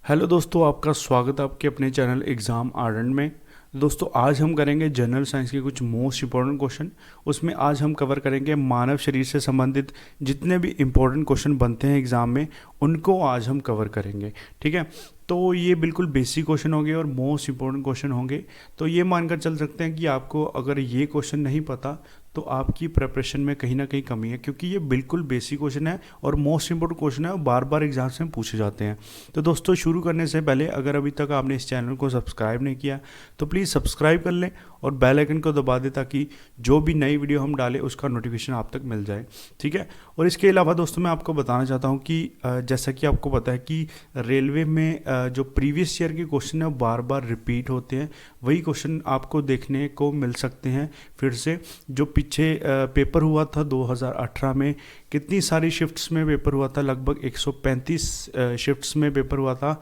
Hello दोस्तों, आपका स्वागत है आपके अपने चैनल एग्ज़ाम आर्डेंट में। दोस्तों आज हम करेंगे जनरल साइंस के कुछ मोस्ट इंपॉर्टेंट क्वेश्चन। उसमें आज हम कवर करेंगे मानव शरीर से संबंधित जितने भी इंपॉर्टेंट क्वेश्चन बनते हैं एग्ज़ाम में, उनको आज हम कवर करेंगे। ठीक है, तो ये बिल्कुल बेसिक क्वेश्चन होंगे और मोस्ट इंपॉर्टेंट क्वेश्चन होंगे। तो ये मानकर चल सकते हैं कि आपको अगर ये क्वेश्चन नहीं पता तो आपकी प्रिपरेशन में कहीं ना कहीं कमी है, क्योंकि ये बिल्कुल बेसिक क्वेश्चन है और मोस्ट इंपॉर्टेंट क्वेश्चन है और बार बार एग्जाम्स में पूछे जाते हैं। तो दोस्तों शुरू करने से पहले अगर अभी तक आपने इस चैनल को सब्सक्राइब नहीं किया तो प्लीज़ सब्सक्राइब कर लें और बेल आइकन को दबा दें ताकि जो भी नई वीडियो हम डालें उसका नोटिफिकेशन आप तक मिल जाए। ठीक है, और इसके अलावा दोस्तों मैं आपको बताना चाहता हूँ कि जैसा कि आपको पता है कि रेलवे में जो प्रीवियस ईयर के क्वेश्चन है वो बार बार रिपीट होते हैं। वही क्वेश्चन आपको देखने को मिल सकते हैं फिर से। जो पीछे पेपर हुआ था 2018 में, कितनी सारी शिफ्ट्स में पेपर हुआ था, लगभग 135 शिफ्ट्स में पेपर हुआ था।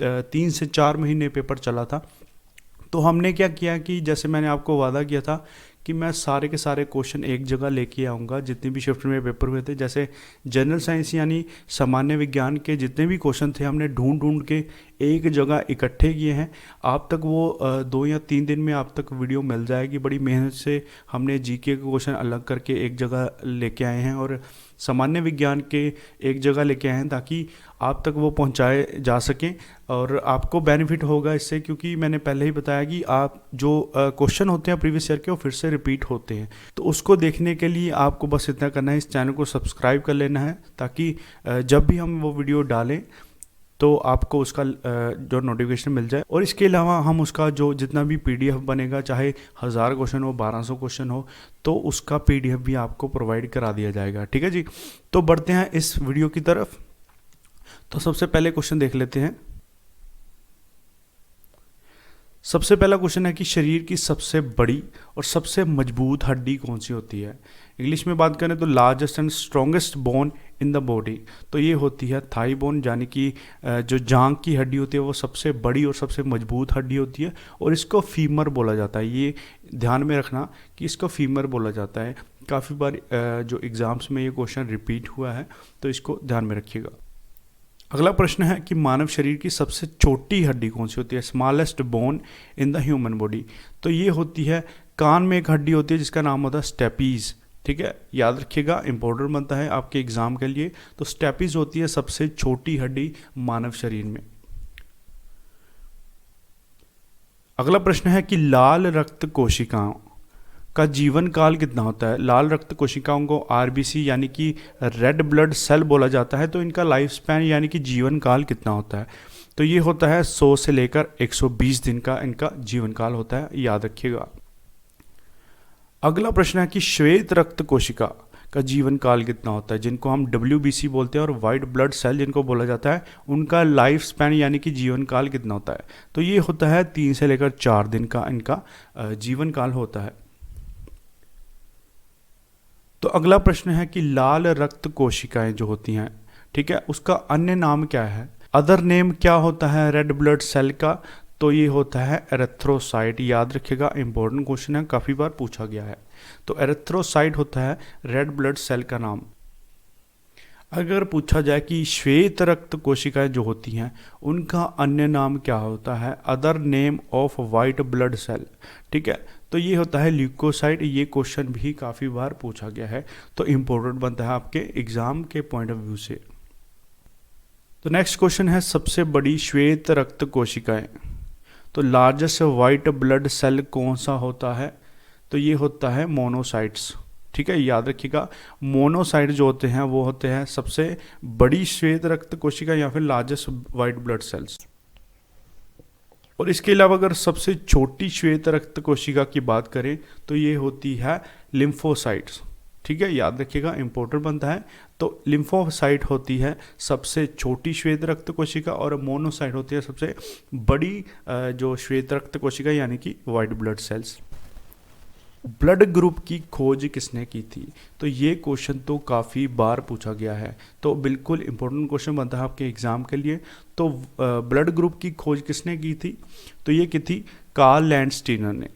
3 से 4 महीने पेपर चला था। तो हमने क्या किया कि जैसे मैंने आपको वादा किया था कि मैं सारे के सारे क्वेश्चन एक जगह लेके आऊँगा जितनी भी शिफ्ट में पेपर हुए थे। जैसे जनरल साइंस यानी सामान्य विज्ञान के जितने भी क्वेश्चन थे हमने ढूंढ ढूंढ के एक जगह इकट्ठे किए हैं। आप तक वो 2 या 3 दिन में आप तक वीडियो मिल जाएगी। बड़ी मेहनत से हमने जीके के क्वेश्चन अलग करके एक जगह लेके आए हैं और सामान्य विज्ञान के एक जगह लेके आए हैं ताकि आप तक वो पहुंचाए जा सकें और आपको बेनिफिट होगा इससे, क्योंकि मैंने पहले ही बताया कि आप जो क्वेश्चन होते हैं प्रीवियस ईयर के वो फिर से रिपीट होते हैं। तो उसको देखने के लिए आपको बस इतना करना है, इस चैनल को सब्सक्राइब कर लेना है ताकि जब भी हम वो वीडियो डालें तो आपको उसका जो नोटिफिकेशन मिल जाए। और इसके अलावा हम उसका जो जितना भी पीडीएफ बनेगा, चाहे 1000 क्वेश्चन हो 1200 क्वेश्चन हो, तो उसका पीडीएफ भी आपको प्रोवाइड करा दिया जाएगा। ठीक है जी, तो बढ़ते हैं इस वीडियो की तरफ। तो सबसे पहले क्वेश्चन देख लेते हैं। सबसे पहला क्वेश्चन है कि शरीर की सबसे बड़ी और सबसे मजबूत हड्डी कौन सी होती है। इंग्लिश में बात करें तो largest and strongest bone in the body, तो ये होती है थाई बोन, यानी कि जो जांग की हड्डी होती है वो सबसे बड़ी और सबसे मजबूत हड्डी होती है और इसको फीमर बोला जाता है। ये ध्यान में रखना कि इसको फीमर बोला जाता है। काफ़ी बार जो एग्ज़ाम्स में ये क्वेश्चन रिपीट हुआ है, तो इसको ध्यान में रखिएगा। अगला प्रश्न है कि मानव शरीर की सबसे छोटी हड्डी कौन सी होती है, smallest bone in the human body. तो ये होती है कान में एक हड्डी होती है जिसका नाम होता है स्टेपीज। ठीक है, याद रखिएगा, इंपॉर्टेंट बनता है आपके एग्जाम के लिए। तो स्टेपीज होती है सबसे छोटी हड्डी मानव शरीर में। अगला प्रश्न है कि लाल रक्त कोशिकाओं का जीवन काल कितना होता है। लाल रक्त कोशिकाओं को आरबीसी यानी कि रेड ब्लड सेल बोला जाता है। तो इनका लाइफ स्पैन यानी कि जीवन काल कितना होता है, तो ये होता है 100 से लेकर 120 दिन का इनका जीवन काल होता है, याद रखिएगा। अगला प्रश्न है कि श्वेत रक्त कोशिका का जीवन काल कितना होता है, जिनको हम WBC बोलते हैं, और वाइट ब्लड सेल जिनको बोला जाता है, उनका लाइफ स्पैन यानी कि जीवन काल कितना होता है। तो ये होता है 3 से लेकर 4 दिन का इनका जीवन काल होता है। तो अगला प्रश्न है कि लाल रक्त कोशिकाएं जो होती हैं, ठीक है, उसका अन्य नाम क्या है, अदर नेम क्या होता है रेड ब्लड सेल का। तो ये होता है एरिथ्रोसाइट, याद रखिएगा, इंपॉर्टेंट क्वेश्चन है, काफ़ी बार पूछा गया है। तो एरिथ्रोसाइट होता है रेड ब्लड सेल का नाम। अगर पूछा जाए कि श्वेत रक्त कोशिकाएं जो होती हैं उनका अन्य नाम क्या होता है, other name of white blood cell, ठीक है, तो ये होता है ल्यूकोसाइट। ये क्वेश्चन भी काफ़ी बार पूछा गया है, तो इम्पोर्टेंट बनता है आपके एग्जाम के पॉइंट ऑफ व्यू से। तो नेक्स्ट क्वेश्चन है सबसे बड़ी श्वेत रक्त कोशिकाएं, तो लार्जेस्ट वाइट ब्लड सेल कौन सा होता है, तो ये होता है मोनोसाइट्स। ठीक है, याद रखिएगा, मोनोसाइट जो होते हैं वो होते हैं सबसे बड़ी श्वेत रक्त कोशिका या फिर लार्जेस्ट वाइट ब्लड सेल्स। और इसके अलावा अगर सबसे छोटी श्वेत रक्त कोशिका की बात करें तो ये होती है लिम्फोसाइट्स। ठीक है, याद रखिएगा, इंपॉर्टेंट बनता है। तो लिम्फोसाइट होती है सबसे छोटी श्वेत रक्त कोशिका और मोनोसाइट होती है सबसे बड़ी जो श्वेत रक्त कोशिका यानी कि white blood cells. Blood group की खोज किसने की थी, तो ये क्वेश्चन तो काफ़ी बार पूछा गया है, तो बिल्कुल इंपॉर्टेंट क्वेश्चन बनता है आपके एग्जाम के लिए। तो ब्लड ग्रुप की खोज किसने की थी, तो ये की थी कार्ल लैंडस्टीनर ने।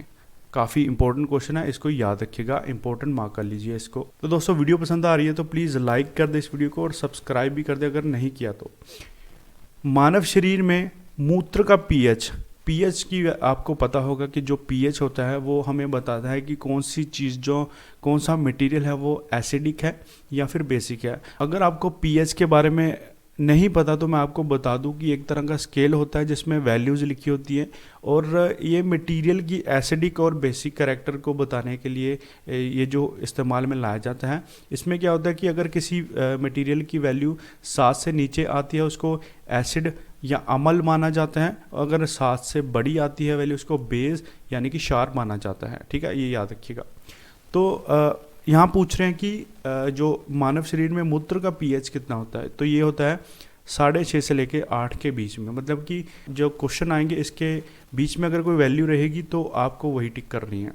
काफ़ी इंपॉर्टेंट क्वेश्चन है, इसको याद रखिएगा, इंपॉर्टेंट मार्क कर लीजिए इसको। तो दोस्तों वीडियो पसंद आ रही है तो प्लीज़ लाइक कर दे इस वीडियो को और सब्सक्राइब भी कर दे अगर नहीं किया तो। मानव शरीर में मूत्र का पीएच, पीएच की आपको पता होगा कि जो पीएच होता है वो हमें बताता है कि कौन सी चीज़, जो कौन सा मटेरियल है वो एसिडिक है या फिर बेसिक है। अगर आपको पीएच के बारे में नहीं पता तो मैं आपको बता दूं कि एक तरह का स्केल होता है जिसमें वैल्यूज़ लिखी होती हैं, और ये मटेरियल की एसिडिक और बेसिक कैरेक्टर को बताने के लिए ये जो इस्तेमाल में लाया जाता है। इसमें क्या होता है कि अगर किसी मटेरियल की वैल्यू 7 से नीचे आती है उसको एसिड या अम्ल माना जाता है, अगर 7 से बड़ी आती है वैल्यू उसको बेस यानी कि शार्प माना जाता है। ठीक है, ये याद रखिएगा। तो यहाँ पूछ रहे हैं कि जो मानव शरीर में मूत्र का पीएच कितना होता है, तो ये होता है 6.5 से लेके 8 के बीच में। मतलब कि जो क्वेश्चन आएंगे इसके बीच में अगर कोई वैल्यू रहेगी तो आपको वही टिक करनी है।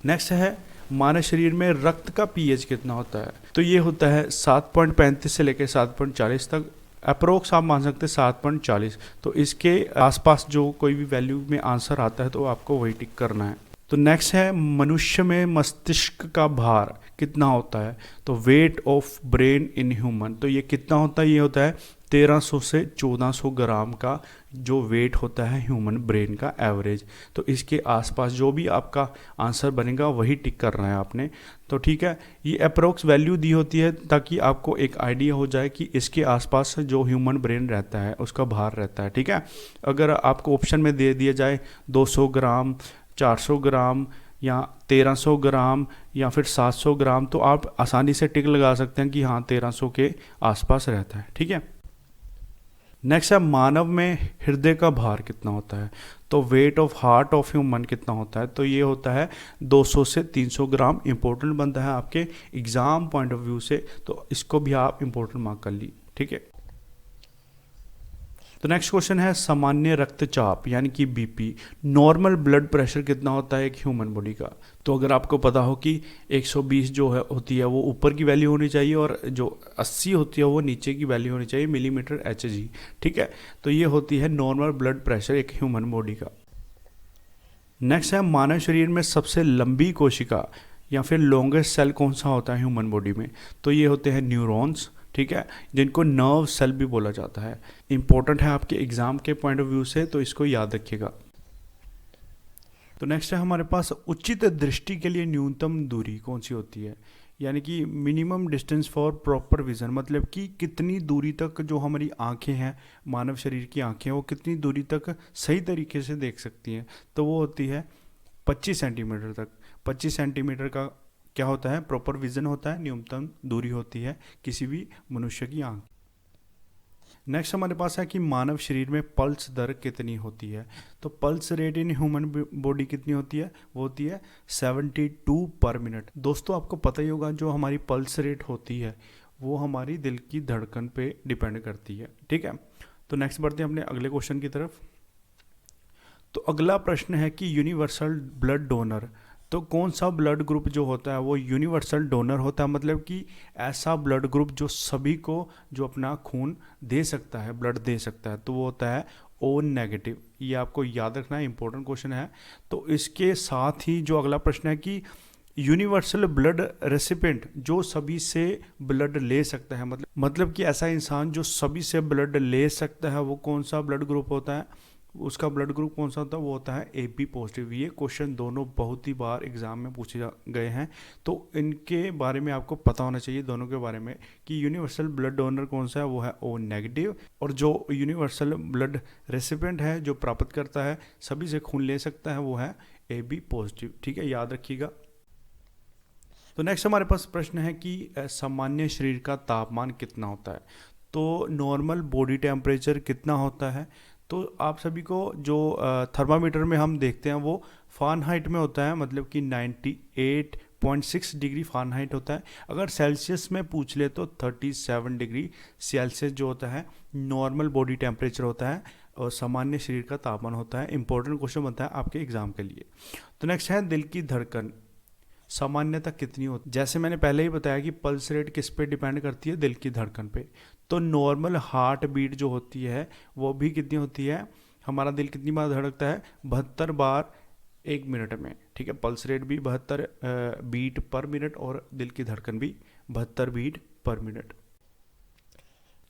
नेक्स्ट है मानव शरीर में रक्त का पीएच कितना होता है, तो ये होता है 7.35 से लेके 7.40 तक, अप्रोक्स आप मान सकते हैं 7.40। तो इसके आसपास जो कोई भी वैल्यू में आंसर आता है तो आपको वही टिक करना है। तो नेक्स्ट है मनुष्य में मस्तिष्क का भार कितना होता है, तो weight of brain in human, तो ये कितना होता है, ये होता है 1300 से 1400 ग्राम का जो वेट होता है ह्यूमन ब्रेन का एवरेज। तो इसके आसपास जो भी आपका आंसर बनेगा वही टिक करना है आपने। तो ठीक है, ये अप्रोक्स वैल्यू दी होती है ताकि आपको एक आइडिया हो जाए कि इसके आसपास जो ह्यूमन ब्रेन रहता है उसका भार रहता है। ठीक है, अगर आपको ऑप्शन में दे दिया जाए 200 ग्राम, 400 ग्राम या 1300 ग्राम या फिर 700 ग्राम, तो आप आसानी से टिक लगा सकते हैं कि हाँ 1300 के आसपास रहता है। ठीक है, नेक्स्ट है मानव में हृदय का भार कितना होता है, तो weight of heart of human कितना होता है, तो ये होता है 200 से 300 ग्राम। इंपॉर्टेंट बनता है आपके एग्जाम पॉइंट ऑफ व्यू से, तो इसको भी आप इंपॉर्टेंट मार्क कर ली। ठीक है, तो नेक्स्ट क्वेश्चन है सामान्य रक्तचाप यानी कि बीपी, नॉर्मल ब्लड प्रेशर कितना होता है एक ह्यूमन बॉडी का। तो अगर आपको पता हो कि 120 जो है होती है वो ऊपर की वैल्यू होनी चाहिए और जो 80 होती है वो नीचे की वैल्यू होनी चाहिए, मिलीमीटर एचजी। ठीक है, तो ये होती है नॉर्मल ब्लड प्रेशर एक ह्यूमन बॉडी का। नेक्स्ट है मानव शरीर में सबसे लंबी कोशिका या फिर लॉन्गेस्ट सेल कौन सा होता है ह्यूमन बॉडी में, तो ये होते हैं न्यूरॉन्स। ठीक है, जिनको नर्व सेल भी बोला जाता है। इंपॉर्टेंट है आपके एग्जाम के पॉइंट ऑफ व्यू से, तो इसको याद रखिएगा। तो नेक्स्ट है हमारे पास उचित दृष्टि के लिए न्यूनतम दूरी कौन सी होती है, यानी कि minimum distance for proper vision, मतलब कि कितनी दूरी तक जो हमारी आंखें हैं, मानव शरीर की आंखें, वो कितनी दूरी तक सही तरीके से देख सकती हैं, तो वो होती है 25 सेंटीमीटर तक। 25 सेंटीमीटर का क्या होता है, प्रॉपर विजन होता है, न्यूनतम दूरी होती है किसी भी मनुष्य की आंख। नेक्स्ट हमारे पास है कि मानव शरीर में पल्स दर कितनी होती है, तो pulse rate in human body कितनी होती है, वो होती है 72 पर मिनट। दोस्तों आपको पता ही होगा जो हमारी पल्स रेट होती है वो हमारी दिल की धड़कन पे डिपेंड करती है। ठीक है, तो नेक्स्ट बढ़ते हैं अपने अगले क्वेश्चन की तरफ। तो अगला प्रश्न है कि यूनिवर्सल ब्लड डोनर, तो कौन सा ब्लड ग्रुप जो होता है वो यूनिवर्सल डोनर होता है, मतलब कि ऐसा ब्लड ग्रुप जो सभी को जो अपना खून दे सकता है, ब्लड दे सकता है, तो वो होता है ओ नेगेटिव। ये आपको याद रखना है, इंपॉर्टेंट क्वेश्चन है। तो इसके साथ ही जो अगला प्रश्न है कि यूनिवर्सल ब्लड रेसिपिएंट जो सभी से ब्लड ले सकता है, मतलब कि ऐसा इंसान जो सभी से ब्लड ले सकता है वो कौन सा ब्लड ग्रुप होता है, उसका ब्लड ग्रुप कौन सा होता है, वो होता है AB पॉजिटिव। ये क्वेश्चन दोनों बहुत ही बार एग्जाम में पूछे गए हैं, तो इनके बारे में आपको पता होना चाहिए दोनों के बारे में कि यूनिवर्सल ब्लड डोनर कौन सा है, वो है O नेगेटिव, और जो यूनिवर्सल ब्लड रेसिपिएंट है जो प्राप्त करता है सभी से खून ले सकता है वो है AB पॉजिटिव। ठीक है, याद रखिएगा। तो नेक्स्ट हमारे पास प्रश्न है कि सामान्य शरीर का तापमान कितना होता है, तो नॉर्मल बॉडी टेम्परेचर कितना होता है, तो आप सभी को जो थर्मामीटर में हम देखते हैं वो फ़ारेनहाइट में होता है, मतलब कि 98.6 डिग्री फ़ारेनहाइट होता है। अगर सेल्सियस में पूछ ले तो 37 डिग्री सेल्सियस जो होता है नॉर्मल बॉडी टेम्परेचर होता है और सामान्य शरीर का तापमान होता है। इंपॉर्टेंट क्वेश्चन बनता है आपके एग्जाम के लिए। तो नेक्स्ट है दिल की धड़कन सामान्यतः कितनी होती है, जैसे मैंने पहले ही बताया कि पल्स रेट किस पे डिपेंड करती है, दिल की धड़कन पे। तो नॉर्मल हार्ट बीट जो होती है वो भी कितनी होती है, हमारा दिल कितनी बार धड़कता है, 72 बार 1 मिनट में। ठीक है, पल्स रेट भी 72 बीट पर मिनट और दिल की धड़कन भी 72 बीट पर मिनट।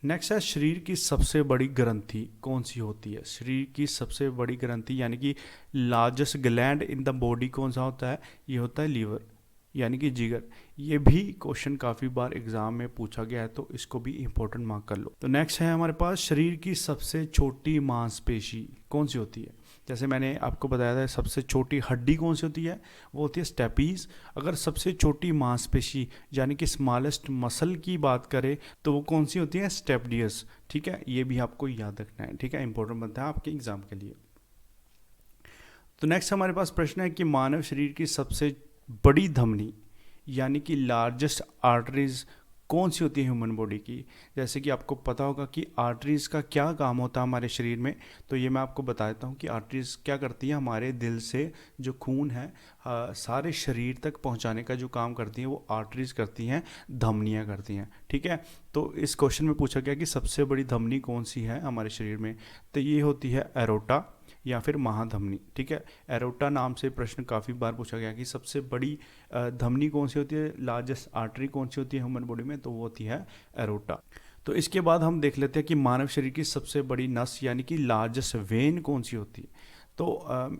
नेक्स्ट है शरीर की सबसे बड़ी ग्रंथि कौन सी होती है। शरीर की सबसे बड़ी ग्रंथि यानी कि largest gland in the body कौन सा होता है, ये होता है लीवर यानी कि जिगर। ये भी क्वेश्चन काफ़ी बार एग्जाम में पूछा गया है, तो इसको भी इंपॉर्टेंट मार्क कर लो। तो नेक्स्ट है हमारे पास शरीर की सबसे छोटी मांसपेशी कौन सी होती है। जैसे मैंने आपको बताया था सबसे छोटी हड्डी कौन सी होती है, वो होती है स्टेपीज। अगर सबसे छोटी मांसपेशी यानी कि स्मॉलेस्ट मसल की बात करें तो वो कौन सी होती है, स्टेपडियस। ठीक है, ये भी आपको याद रखना है। ठीक है, इंपॉर्टेंट बनता है आपके एग्जाम के लिए। तो नेक्स्ट हमारे पास प्रश्न है कि मानव शरीर की सबसे बड़ी धमनी यानी कि लार्जेस्ट आर्टरीज कौन सी होती है ह्यूमन बॉडी की। जैसे कि आपको पता होगा कि आर्टरीज का क्या काम होता है हमारे शरीर में, तो ये मैं आपको बता देता हूँ कि आर्टरीज क्या करती है, हमारे दिल से जो खून है सारे शरीर तक पहुँचाने का जो काम करती हैं वो आर्टरीज करती हैं, धमनियाँ करती हैं। ठीक है, तो इस क्वेश्चन में पूछा गया कि सबसे बड़ी धमनी कौन सी है हमारे शरीर में, तो ये होती है एरोटा या फिर महाधमनी। ठीक है, एरोटा नाम से प्रश्न काफ़ी बार पूछा गया कि सबसे बड़ी धमनी कौन सी होती है, लार्जेस्ट आर्टरी कौन सी होती है ह्यूमन बॉडी में, तो वो होती है एरोटा। तो इसके बाद हम देख लेते हैं कि मानव शरीर की सबसे बड़ी नस यानी कि लार्जेस्ट वेन कौन सी होती है। तो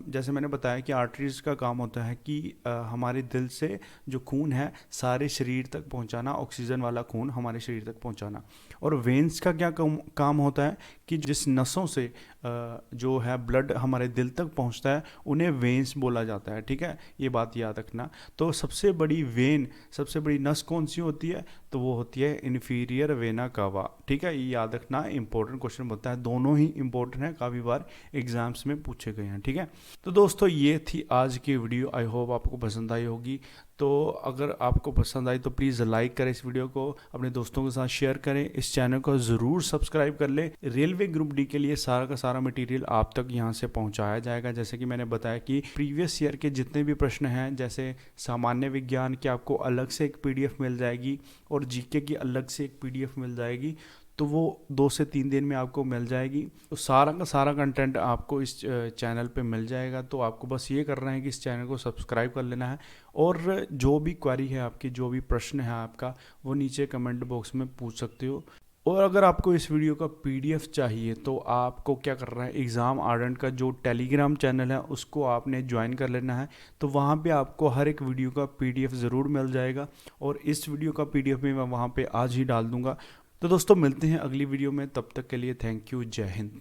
जैसे मैंने बताया कि आर्टरीज का काम होता है कि हमारे दिल से जो खून है सारे शरीर तक पहुंचाना, ऑक्सीजन वाला खून हमारे शरीर तक पहुंचाना। और वेन्स का क्या काम होता है कि जिस नसों से जो है ब्लड हमारे दिल तक पहुंचता है उन्हें वेन्स बोला जाता है। ठीक है, ये बात याद रखना। तो सबसे बड़ी वेन, सबसे बड़ी नस कौन सी होती है, तो वो होती है इन्फीरियर वेना कावा। ठीक है, ये याद रखना, इंपॉर्टेंट क्वेश्चन बनता है, दोनों ही इंपॉर्टेंट है, काफ़ी बार एग्जाम्स में पूछे गए हैं। ठीक है, तो दोस्तों ये थी आज की वीडियो, आई होप आपको पसंद आई होगी। तो अगर आपको पसंद आई तो प्लीज़ लाइक करें इस वीडियो को, अपने दोस्तों के साथ शेयर करें, इस चैनल को ज़रूर सब्सक्राइब कर लें। रेलवे ग्रुप डी के लिए सारा का सारा मटेरियल आप तक यहाँ से पहुँचाया जाएगा। जैसे कि मैंने बताया कि प्रीवियस ईयर के जितने भी प्रश्न हैं, जैसे सामान्य विज्ञान की आपको अलग से एक PDF मिल जाएगी और जीके की अलग से एक PDF मिल जाएगी, तो वो 2 से 3 दिन में आपको मिल जाएगी। तो सारा का सारा कंटेंट आपको इस चैनल पे मिल जाएगा। तो आपको बस ये करना है कि इस चैनल को सब्सक्राइब कर लेना है, और जो भी क्वेरी है आपकी, जो भी प्रश्न है आपका, वो नीचे कमेंट बॉक्स में पूछ सकते हो। और अगर आपको इस वीडियो का PDF चाहिए तो आपको क्या करना है, एग्ज़ाम आर्डेंट का जो टेलीग्राम चैनल है उसको आपने ज्वाइन कर लेना है। तो वहाँ पे आपको हर एक वीडियो का PDF ज़रूर मिल जाएगा, और इस वीडियो का PDF भी मैं वहाँ पे आज ही डाल दूँगा। तो दोस्तों मिलते हैं अगली वीडियो में, तब तक के लिए थैंक यू, जय हिंद।